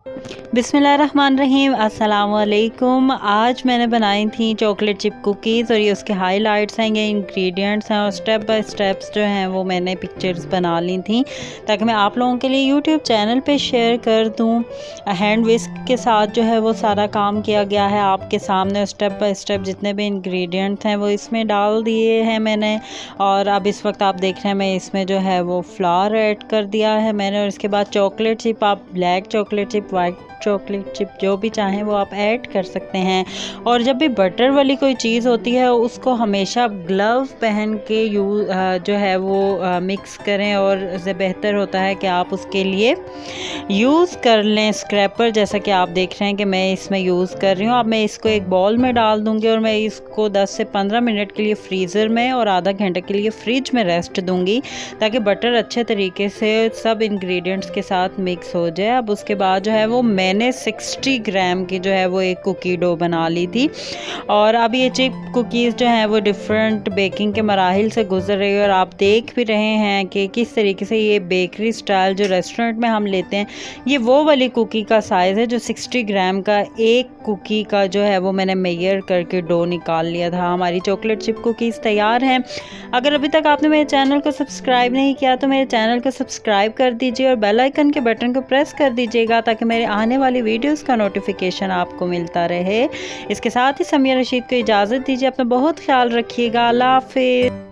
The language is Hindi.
बिस्मिल्लाहिर्रहमानिर्रहीम, अस्सलाम वालेकुम। आज मैंने बनाई थी चॉकलेट चिप कुकीज़ और ये उसके हाइलाइट्स हैं, ये इंग्रेडिएंट्स हैं और स्टेप बाय स्टेप्स जो हैं वो मैंने पिक्चर्स बना ली थी ताकि मैं आप लोगों के लिए यूट्यूब चैनल पे शेयर कर दूँ। हैंड विस्क के साथ जो है वो सारा काम किया गया है आपके सामने, स्टेप बाय स्टेप जितने भी इंग्रेडिएंट्स हैं वो इसमें डाल दिए हैं मैंने। और अब इस वक्त आप देख रहे हैं मैं इसमें जो है वो फ्लावर ऐड कर दिया है मैंने। और इसके बाद चॉकलेट चिप, आप black chocolate chip, white chocolate chip जो भी चाहें वो आप ऐड कर सकते हैं। और जब भी बटर वाली कोई चीज़ होती है उसको हमेशा ग्लव पहन के जो है वो मिक्स करें, और इससे बेहतर होता है कि आप उसके लिए यूज़ कर लें स्क्रैपर, जैसा कि आप देख रहे हैं कि मैं इसमें यूज़ कर रही हूँ। अब मैं इसको एक बाउल में डाल दूँगी और मैं इसको 10 से 15 मिनट के लिए फ्रीज़र में और आधा घंटे के लिए फ्रिज में रेस्ट दूँगी ताकि बटर अच्छे तरीके से सब इंग्रेडिएंट्स के साथ मिक्स हो जाए। अब उसके बाद जो है वो मैंने 60 ग्राम की जो है वो एक कुकी डो बना ली थी। और अब ये चिप कुकीज़ जो हैं वो डिफरेंट बेकिंग के मराहिल से गुजर रही है और आप देख भी रहे हैं कि किस तरीके से ये बेकरी स्टाइल जो रेस्टोरेंट में हम लेते हैं, ये वो वाली कुकी का साइज़ है जो 60 ग्राम का एक कुकी का जो है वो मैंने मेजर करके डो निकाल लिया था। हमारी चॉकलेट चिप कुकीज़ तैयार हैं। अगर अभी तक आपने मेरे चैनल को सब्सक्राइब नहीं किया तो मेरे चैनल को सब्सक्राइब कर दीजिए और बेल आइकन के बटन को प्रेस कर दीजिएगा ताकि मेरे आने वाली वीडियोस का नोटिफिकेशन आपको मिलता रहे। इसके साथ ही समिया रशीद को इजाज़त दीजिए। अपना बहुत ख्याल रखिएगा। अल्लाह हाफिज़।